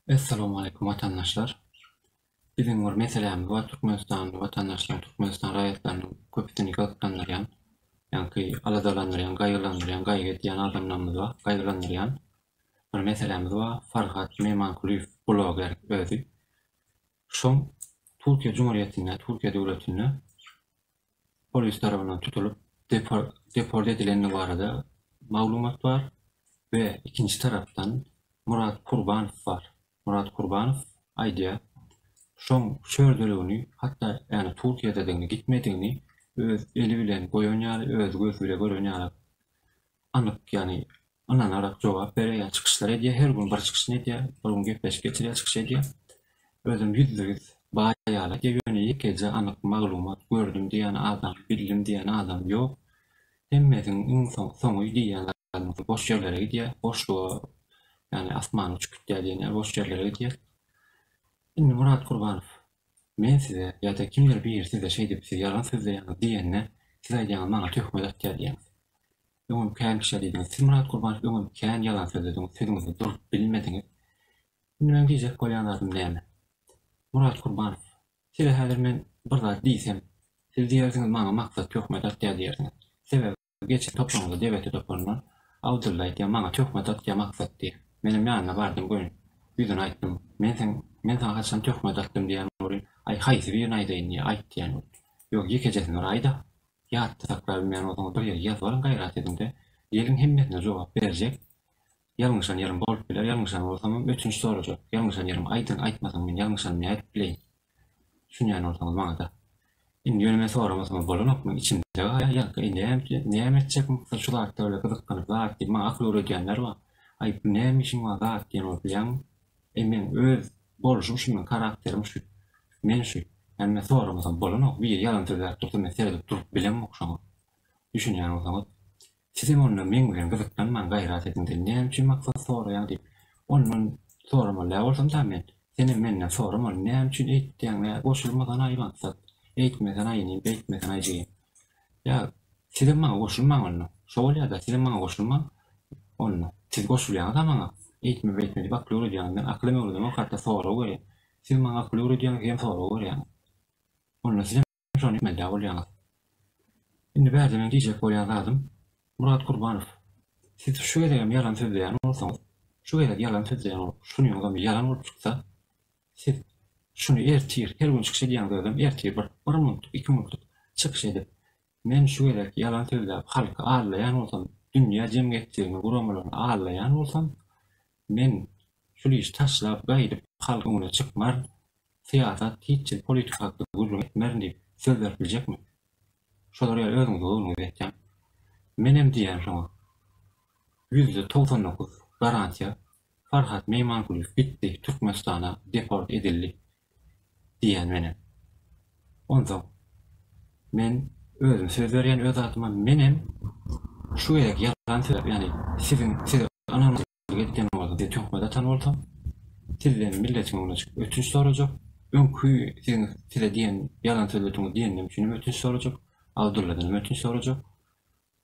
Esselamu Aleyküm vatandaşlar. Bizim var meselemiz var Türkmenistan vatandaşlar, Türkmenistan raýatlarynyň köpüsini gazaplanýan, ýa-ni aladalanýan, gaýgylanýan adamlarymyz var, gaýgylanýan bir meselemiz var. Farhat Meymankuliýew bloger özü. Şoň Türkiýe Cumhuriyetinde, Türkiýe döwletinde polis tarapyndan tutulup deport edilenleri barada maglumat var ve ikinci taraftan Murat Kurbanow var. Murat Kurbanow aýdýar. Şoň şördülegini, hatda yani Türkiýede de gitmediğini öz eli bilen goýanýar, öz gözü bilen görýänýar. Anyk yani ananarak jogap berýär, çykyşlar edýär, her gün bir çykyş edýär, bir gün gepleşip geçirýär, çykyş edýär. Özüm ýüzlügiz baýala ýöne ýekeje anyk maglumat gördüm diýen adam, bildim diýen adam ýok. Hemmesiň soňy diýenler boş ýerlere gidýär, boşluğa yani asmany uçup gitýär, boş ýerlere gidýär. Şimdi Murat Kurbanow, men size ýa-da kimdir bir size şey dip size yalan sözleýän diýenne size aýdýan maňa töhmet atýar diýen. Öňüm kän kişi diýen, siz Murat Kurbanow öňüm kän yalan sözlediňiz, sözüňizi durup bilmediňiz. Şimdi men diýjek bolýanlarym näme? Murat Kurbanow, size häzir men bir zat diýsem, siz diýersiňiz maňa maksat töhmet atýar diýersiňiz. Sebäbi geçen toplamda devleti toplanan Abdullaý diýen maňa töhmet atýar maksat diýer. Menim ýanyna bardym goýun. Yüzüne aýtdym. Men sana haçan töhmet attım diýen bolan, ay haýsy bir aýdaýyn diýen aýt diýen. Ýok ýekejesini aýda. Ýatdy saklar bilmän oňa bir ýer ýazyp gaýrat edinde, ýeliň hemmetine jogap berjek. Ýalňyşan ýerim bolup biler, ýalňyşan bolsam ötünç sorajak. Ýalňyşan ýerim aýdyn, aýtmasam men ýalňyşan aýdyp bileýin. Şuňan ortaňyz maňa da. Indi ýöneme soramasam bolanok men içinde ýa-da näme etjekmi? Şular da öyle gyzykanyp zat diýip maňa akly öwredýänler bar. Ay näme işiň bar zat diýen bilen. Men öz boluşum şunun karakterim şu. Men şu. Yani men soramasam bolanok bir yalan sözler tutup men seredip durup bilemok şoňa. Düşünýän bolsaňyz, sizem onu men bilen gyzyklanman gaýrat edinde näme üçin maksat soraýan diýip. Onun soramala bolsam da men senem menden soramala näme üçin aýtdyň, goşulmadan aýmaksat. Aýtmadan aýyny, aýtmadan aýjy. Ya sizem maňa goşulmaň onu. Şol ýa-da sizem maňa goşulmaň onu. Siz goşulýan adamyňa eğitme diýip akly öwredýän, men aklymy öwredýän hatta sora görýän. Siz maňa akly öwredýän hem sora görýän. Onu siz şonu bilmeli bolýan. Indi bäze men diýjek bolýan lazım. Murat Kurbanow, siz şu gedem yalan sözleýän bolsaňyz, şu gedem yalan sözleýän bolup, şuny ýa-da yalan bolup çyksa, siz şunu ertir, her gün çykyş edýän adam ertir bir minut, 2 minut çykyş edip, men şu gedem yalan sözläp halka ağlaýan bolsam, dünýä jemgyýetçiligini guramalaryny ağlaýan bolsam, men şuly iş taşlap gaýdyp halk öňüne çykmar, siýasat, hiç politika hakda gurulmak etmer diýip söz berip biljekmi? Şolar ýa özüňiz öňüňiz etjäň. Menem diýen şoňa. %99 garantiýa Farhat Meymankuliýew bitdi, Türkmenistana deport edildi diýen menem. Ondan men özüm söz berýän öz adyma menem şu ýerek yalan söz, ýani size ananymy etken bolsa, diýip töhmet atan bolsam, sizden milletiňe çykyp ötünç sorajak. Öňkü size diýen yalan sözlediňiz diýenem üçin ötünç sorajak. Abdulladan ötünç sorajak.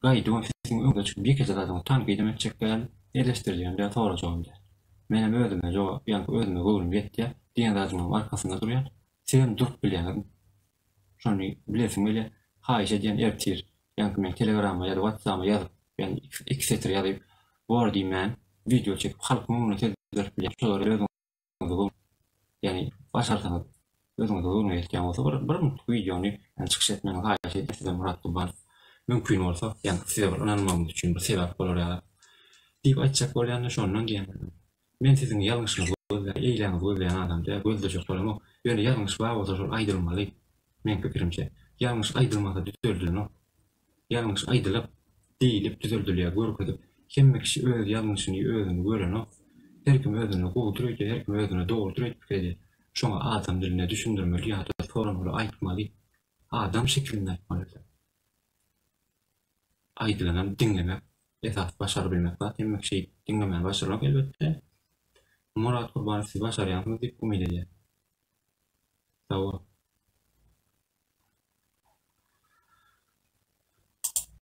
Gaýdy sizin öňe çykyp bir kez adamı tanqid etjek gel, eleştirýän diýip sorajak. Menem özüme jogap, ýani özüme gowrun ýetdi diýen adamyň arkasynda durýan. Sen durup bilýän. Şonu bilesim bile haýyş edýän ertir. Ýani men Telegramma ýa-da WhatsApp'a ýazyp, ýani etc. ýazyp, bor diýmän, video çekip halkyň öňüne tezdirip bilýän. Şolar özüňiz yani başarsaňyz özüňiz öňüne ýetken bolsa bir videony çykyş etmeniň haýyş edýär size Murat Kurbanow. Mümkin bolsa, ýani size bir inanmagyň üçin bir sebäp bolar ýa-da diýip aýtjak bolýan şondan diýen. Men siziň ýalňyşyňyzy eýleňiz gözleýän adam diýip gözlejek bolam. Ýöne ýalňyş bar bolsa şol aýdylmaly. Men pikirimçe, ýalňyş aýdylmasa düzeldilir. Ýalňyş aýdylyp, diýilip düzeldilir, görkezip, hemme kişi öz ýalňyşyny özüne gören o. Her kim özüne gowdurýar, her kim özüne dogurdurýar pikirdi. Şoňa adam diline düşündirmeli, ýa-da soramaly, aýtmaly. Adam şekilinde aýtmaly. Aýdylanan dinlemek, esas başary bilmek zat, hemme kişi dinlemän başarmak elbetde. Murat Kurbanow siz başarýansyz diýip umyt edýär. Sag ol.